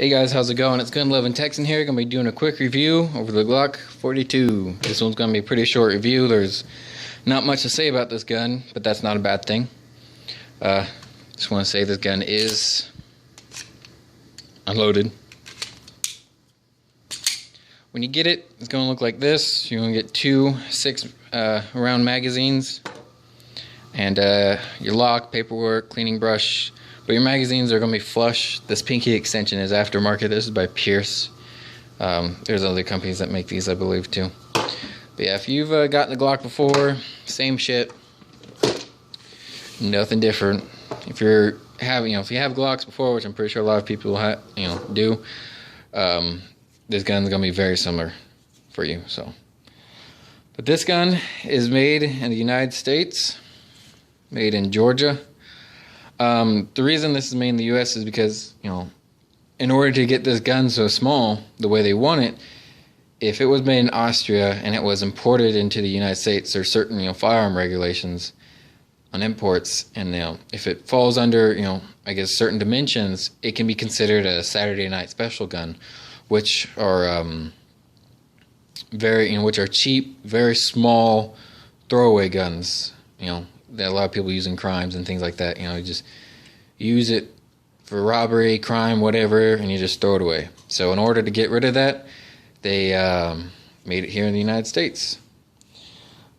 Hey guys, how's it going? It's Gun Loving Texan here. Gonna be doing a quick review over the Glock 42. This one's gonna be a pretty short review. There's not much to say about this gun, but that's not a bad thing. Just want to say this gun is unloaded. When you get it, it's gonna look like this. You're gonna get two 6-round magazines, and your lock, paperwork, cleaning brush. But your magazines are going to be flush. This pinky extension is aftermarket. This is by Pierce. There's other companies that make these, I believe, too. But yeah, if you've gotten the Glock before, same shit. Nothing different. If you have Glocks before, which I'm pretty sure a lot of people do, this gun's going to be very similar for you. So, but this gun is made in the United States, made in Georgia. The reason this is made in the U.S. is because, in order to get this gun so small the way they want it, if it was made in Austria and it was imported into the United States, there's certain, firearm regulations on imports, and, if it falls under, I guess certain dimensions, it can be considered a Saturday night special gun, which are, which are cheap, very small throwaway guns, that a lot of people use in crimes and things like that. You just use it for robbery, crime, whatever, and you just throw it away. So in order to get rid of that, they made it here in the United States.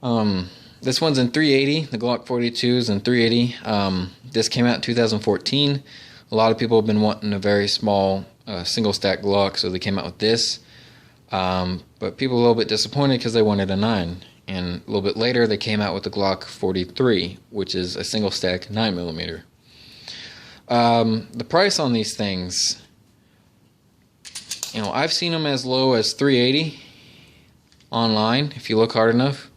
This one's in 380. The Glock 42 is in 380. This came out in 2014. A lot of people have been wanting a very small single stack Glock, so they came out with this. But people are a little bit disappointed because they wanted a 9. And a little bit later, they came out with the Glock 43, which is a single stack 9mm. The price on these things, I've seen them as low as $380 online if you look hard enough.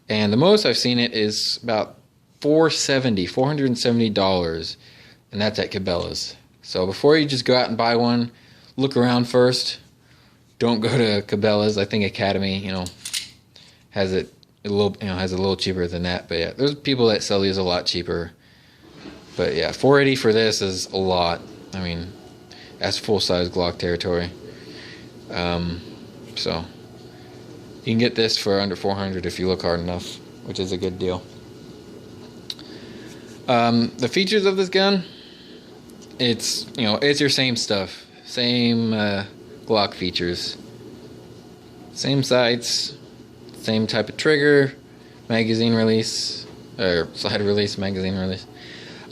And the most I've seen it is about $470, and that's at Cabela's. So before you just go out and buy one, look around first. Don't go to Cabela's. I think Academy, has it a little cheaper than that. But yeah, there's people that sell these a lot cheaper. But yeah, $480 for this is a lot. I mean, that's full-size Glock territory. So you can get this for under $400 if you look hard enough, which is a good deal. The features of this gun, it's your same stuff, same Glock features, same sights. Same type of trigger, magazine release, or slide release, magazine release.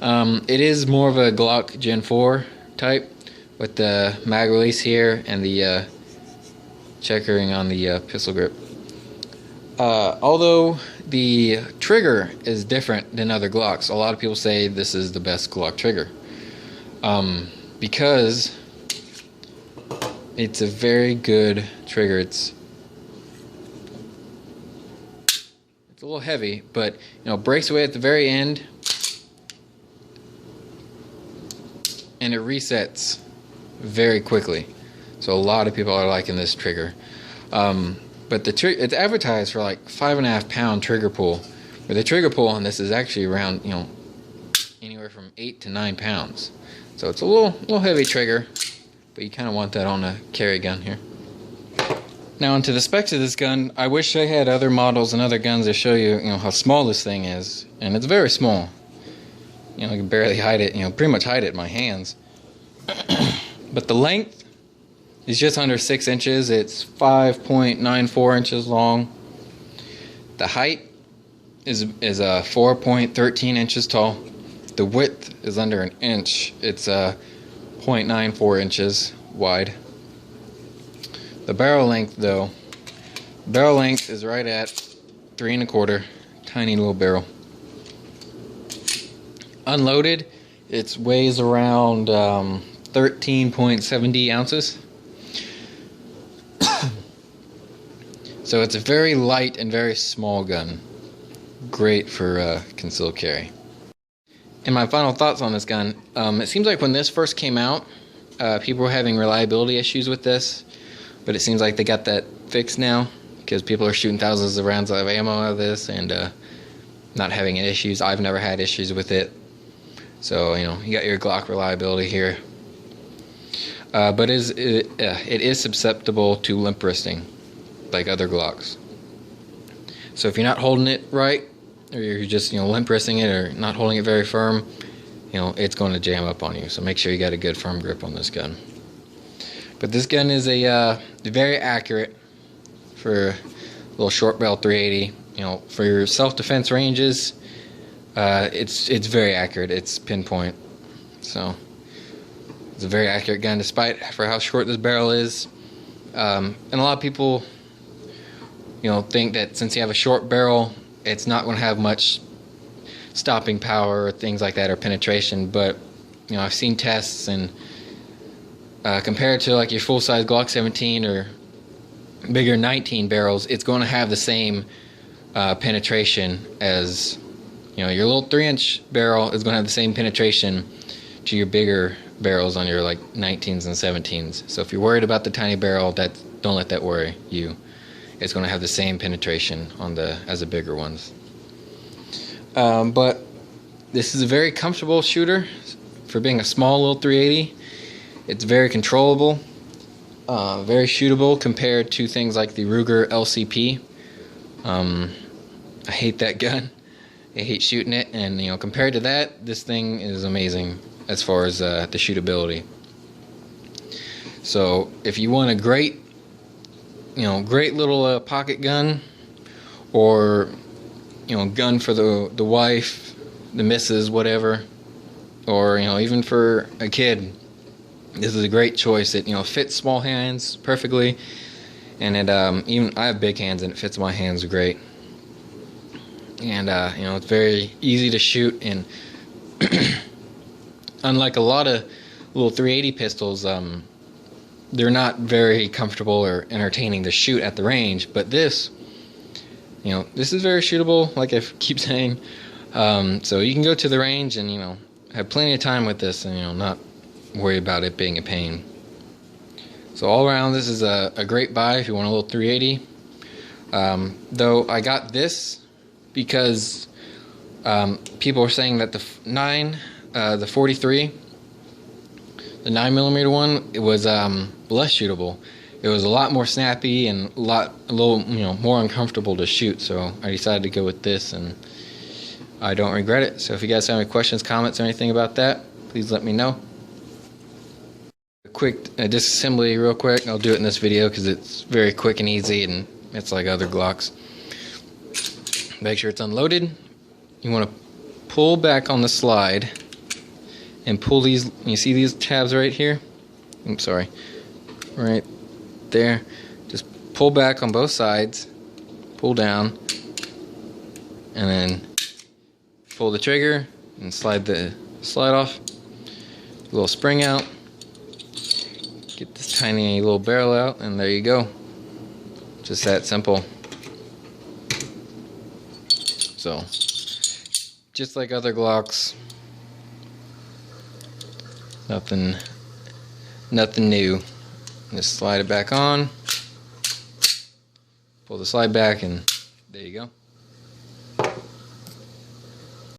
It is more of a Glock Gen 4 type with the mag release here and the checkering on the pistol grip. Although the trigger is different than other Glocks, a lot of people say this is the best Glock trigger because it's a very good trigger. It's a little heavy, but breaks away at the very end, and it resets very quickly. So a lot of people are liking this trigger. But it's advertised for like 5.5 pound trigger pull, but the trigger pull on this is actually around anywhere from 8 to 9 pounds. So it's a little heavy trigger, but you kind of want that on a carry gun here. Now, into the specs of this gun, I wish I had other models and other guns to show you, how small this thing is. And it's very small. I can barely hide it, pretty much hide it in my hands. But the length is just under 6 inches. It's 5.94 inches long. The height is 4.13 inches tall. The width is under an inch. It's 0.94 inches wide. The barrel length, though, is right at 3 1/4, tiny little barrel. Unloaded, it weighs around 13.70 ounces. So it's a very light and very small gun. Great for concealed carry. And my final thoughts on this gun, it seems like when this first came out, people were having reliability issues with this. But it seems like they got that fixed now because people are shooting thousands of rounds of ammo out of this and not having any issues. I've never had issues with it. So, you got your Glock reliability here. but it is susceptible to limp wristing, like other Glocks. So if you're not holding it right, or you're just limp wristing it, or not holding it very firm, it's going to jam up on you. So make sure you got a good firm grip on this gun. But this gun is very accurate for a little short barrel 380. For your self-defense ranges, it's very accurate. It's pinpoint. So it's a very accurate gun, despite for how short this barrel is. And a lot of people, think that since you have a short barrel, it's not going to have much stopping power or things like that, or penetration. But I've seen tests, and compared to like your full-size Glock 17 or bigger 19 barrels, it's going to have the same penetration as your little 3-inch barrel is going to have the same penetration to your bigger barrels on your like 19s and 17s. So if you're worried about the tiny barrel, don't let that worry you. It's going to have the same penetration as the bigger ones. But this is a very comfortable shooter for being a small little 380. It's very controllable, very shootable compared to things like the Ruger LCP. I hate that gun. I hate shooting it, and compared to that, this thing is amazing as far as the shootability. So if you want a great little pocket gun, or gun for the wife, the missus, whatever, or even for a kid, this is a great choice. It fits small hands perfectly, and it even I have big hands, and it fits my hands great. And it's very easy to shoot, and unlike a lot of little 380 pistols, they're not very comfortable or entertaining to shoot at the range. But this is very shootable, like I keep saying. So you can go to the range and have plenty of time with this, and not worry about it being a pain. So all around, this is a great buy if you want a little 380. Though I got this because people were saying that the 43, the 9mm one, it was less shootable. It was a lot more snappy and a little more uncomfortable to shoot. So I decided to go with this, and I don't regret it. So if you guys have any questions, comments, or anything about that, please let me know. A quick disassembly real quick. I'll do it in this video because it's very quick and easy, and it's like other Glocks. Make sure it's unloaded. You want to pull back on the slide and pull these. You see these tabs right here? I'm sorry, right there. Just pull back on both sides, pull down, and then pull the trigger and slide the slide off. A little spring out. Get this tiny little barrel out, and there you go. Just that simple. So, just like other Glocks, nothing new. Just slide it back on, pull the slide back, and there you go.